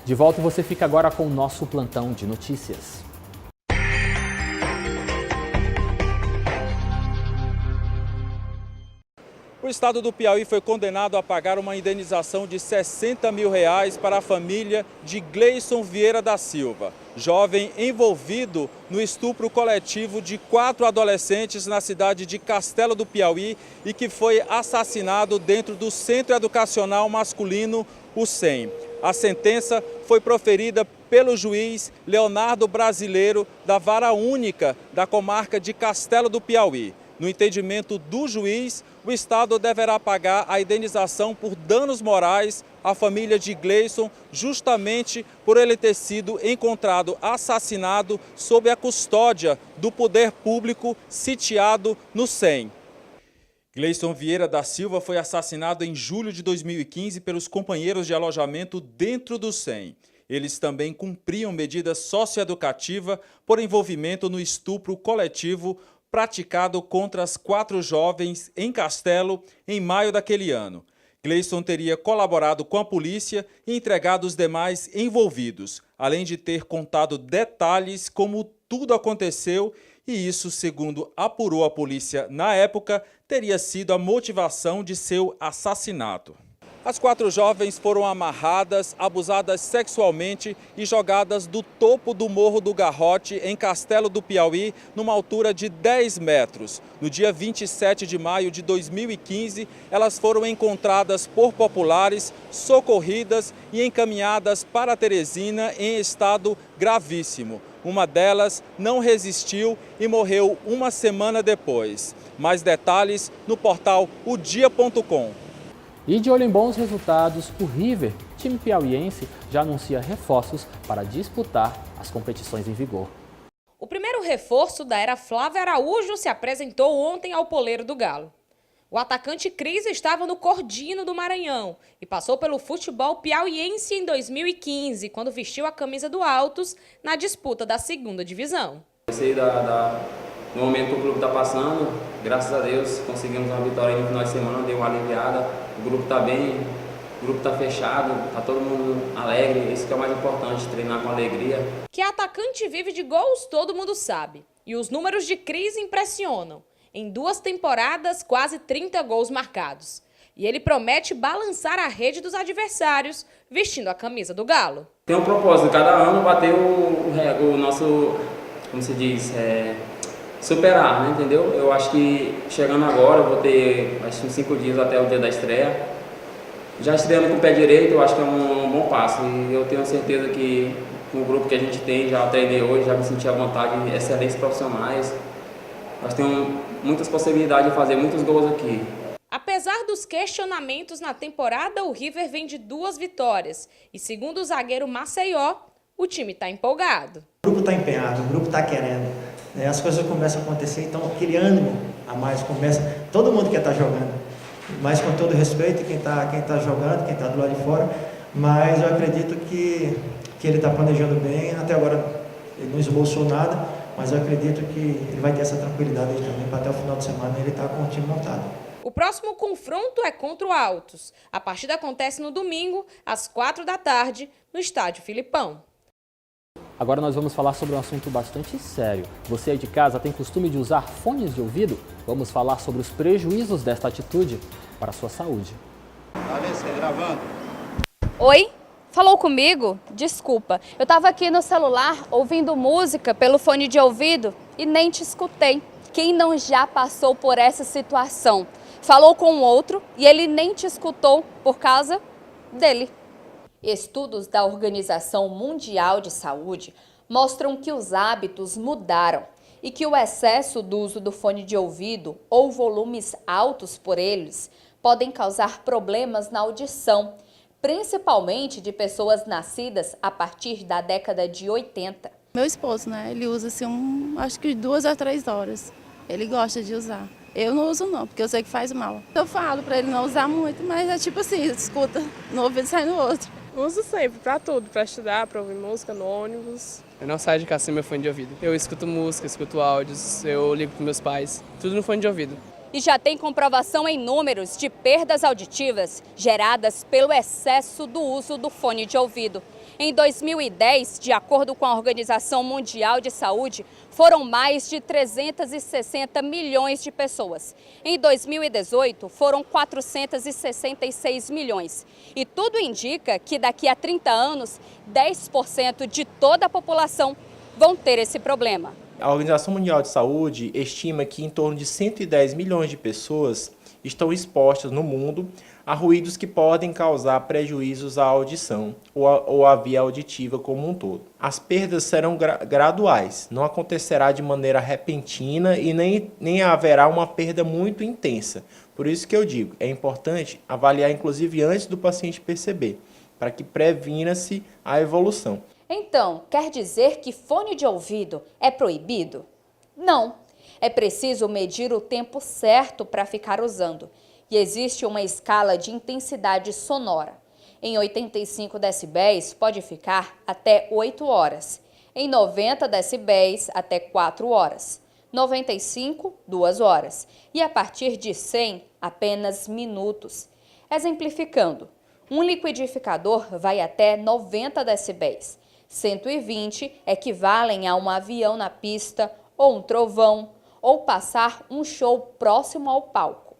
De volta, você fica agora com o nosso plantão de notícias. O estado do Piauí foi condenado a pagar uma indenização de R$60 mil para a família de Gleison Vieira da Silva, jovem envolvido no estupro coletivo de 4 adolescentes na cidade de Castelo do Piauí e que foi assassinado dentro do Centro Educacional Masculino, o CEM. A sentença foi proferida pelo juiz Leonardo Brasileiro, da Vara Única da Comarca de Castelo do Piauí. No entendimento do juiz, o Estado deverá pagar a indenização por danos morais à família de Gleison, justamente por ele ter sido encontrado assassinado sob a custódia do poder público sitiado no CEM. Gleison Vieira da Silva foi assassinado em julho de 2015 pelos companheiros de alojamento dentro do CEM. Eles também cumpriam medida socioeducativa por envolvimento no estupro coletivo praticado contra as 4 jovens em Castelo em maio daquele ano. Gleison teria colaborado com a polícia e entregado os demais envolvidos, além de ter contado detalhes como tudo aconteceu, e isso, segundo apurou a polícia na época, teria sido a motivação de seu assassinato. As 4 jovens foram amarradas, abusadas sexualmente e jogadas do topo do Morro do Garrote, em Castelo do Piauí, numa altura de 10 metros. No dia 27 de maio de 2015, elas foram encontradas por populares, socorridas e encaminhadas para Teresina em estado gravíssimo. Uma delas não resistiu e morreu uma semana depois. Mais detalhes no portal odia.com. E de olho em bons resultados, o River, time piauiense, já anuncia reforços para disputar as competições em vigor. O primeiro reforço da era Flávio Araújo se apresentou ontem ao Poleiro do Galo. O atacante Cris estava no Cordino do Maranhão e passou pelo futebol piauiense em 2015, quando vestiu a camisa do Altos na disputa da 2ª divisão. Sei no momento que o clube está passando, graças a Deus conseguimos uma vitória aí no final de semana, deu uma aliviada, o grupo está bem, o grupo está fechado, está todo mundo alegre, isso que é o mais importante, treinar com alegria. Que atacante vive de gols todo mundo sabe, e os números de Cris impressionam. Em 2 temporadas, quase 30 gols marcados. E ele promete balançar a rede dos adversários, vestindo a camisa do Galo. Tem um propósito, cada ano bater o nosso, como se diz, superar, né, entendeu? Eu acho que chegando agora, eu vou ter acho que uns 5 dias até o dia da estreia. Já estreando com o pé direito, eu acho que é um bom passo. E eu tenho certeza que com o grupo que a gente tem, já treinei hoje, já me senti à vontade, excelentes profissionais. Nós temos muitas possibilidades de fazer muitos gols aqui. Apesar dos questionamentos na temporada, o River vem de 2 vitórias. E segundo o zagueiro Maceió, o time está empolgado. O grupo está empenhado, o grupo está querendo. As coisas começam a acontecer, então aquele ânimo a mais começa. Todo mundo quer estar jogando, mas com todo respeito, quem tá jogando, quem está do lado de fora. Mas eu acredito que ele está planejando bem. Até agora ele não esboçou nada, mas eu acredito que ele vai ter essa tranquilidade aí também, para até o final de semana ele estar com o time montado. O próximo confronto é contra o Altos. A partida acontece no domingo, às 4 da tarde, no estádio Filipão. Agora nós vamos falar sobre um assunto bastante sério. Você aí de casa tem costume de usar fones de ouvido? Vamos falar sobre os prejuízos desta atitude para a sua saúde. Gravando. Oi? Falou comigo? Desculpa, eu estava aqui no celular ouvindo música pelo fone de ouvido e nem te escutei. Quem não já passou por essa situação? Falou com o outro e ele nem te escutou por causa dele. Estudos da Organização Mundial de Saúde mostram que os hábitos mudaram e que o excesso do uso do fone de ouvido ou volumes altos por eles podem causar problemas na audição, principalmente de pessoas nascidas a partir da década de 80. Meu esposo, né? Ele usa assim acho que 2 a 3 horas. Ele gosta de usar. Eu não uso não, porque eu sei que faz mal. Eu falo para ele não usar muito, mas é tipo assim, escuta no ouvido e sai no outro. Uso sempre, para tudo, para estudar, para ouvir música no ônibus. Eu não saio de casa sem meu fone de ouvido. Eu escuto música, escuto áudios, eu ligo com meus pais, tudo no fone de ouvido. E já tem comprovação em números de perdas auditivas geradas pelo excesso do uso do fone de ouvido. Em 2010, de acordo com a Organização Mundial de Saúde, foram mais de 360 milhões de pessoas. Em 2018, foram 466 milhões. E tudo indica que daqui a 30 anos, 10% de toda a população vão ter esse problema. A Organização Mundial de Saúde estima que em torno de 110 milhões de pessoas estão expostas no mundo a ruídos que podem causar prejuízos à audição ou à via auditiva como um todo. As perdas serão graduais, não acontecerá de maneira repentina e nem haverá uma perda muito intensa. Por isso que eu digo, é importante avaliar inclusive antes do paciente perceber, para que previna-se a evolução. Então, quer dizer que fone de ouvido é proibido? Não. É preciso medir o tempo certo para ficar usando. E existe uma escala de intensidade sonora. Em 85 decibéis pode ficar até 8 horas. Em 90 decibéis até 4 horas. 95, 2 horas. E a partir de 100, apenas minutos. Exemplificando, um liquidificador vai até 90 decibéis. 120 equivalem a um avião na pista, ou um trovão, ou passar um show próximo ao palco.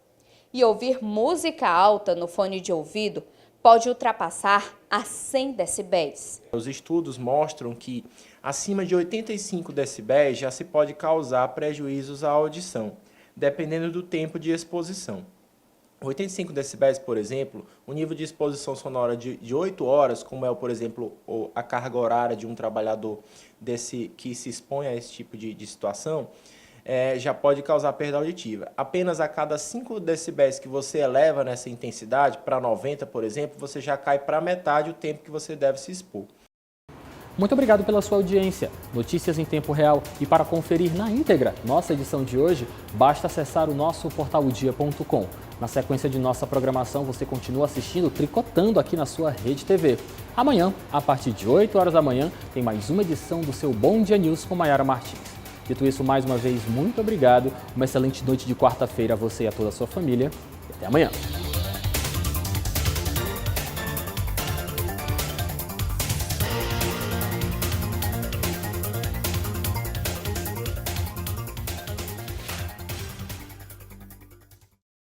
E ouvir música alta no fone de ouvido pode ultrapassar a 100 decibéis. Os estudos mostram que acima de 85 decibéis já se pode causar prejuízos à audição, dependendo do tempo de exposição. 85 decibéis, por exemplo, o nível de exposição sonora de 8 horas, como é, por exemplo, a carga horária de um trabalhador que se expõe a esse tipo de situação, já pode causar perda auditiva. Apenas a cada 5 decibéis que você eleva nessa intensidade, para 90, por exemplo, você já cai para metade o tempo que você deve se expor. Muito obrigado pela sua audiência. Notícias em tempo real e para conferir na íntegra nossa edição de hoje, basta acessar o nosso portal odia.com. Na sequência de nossa programação, você continua assistindo Tricotando aqui na sua Rede TV. Amanhã, a partir de 8 horas da manhã, tem mais uma edição do seu Bom Dia News com Maiara Martins. Dito isso, mais uma vez, muito obrigado. Uma excelente noite de quarta-feira a você e a toda a sua família. E até amanhã.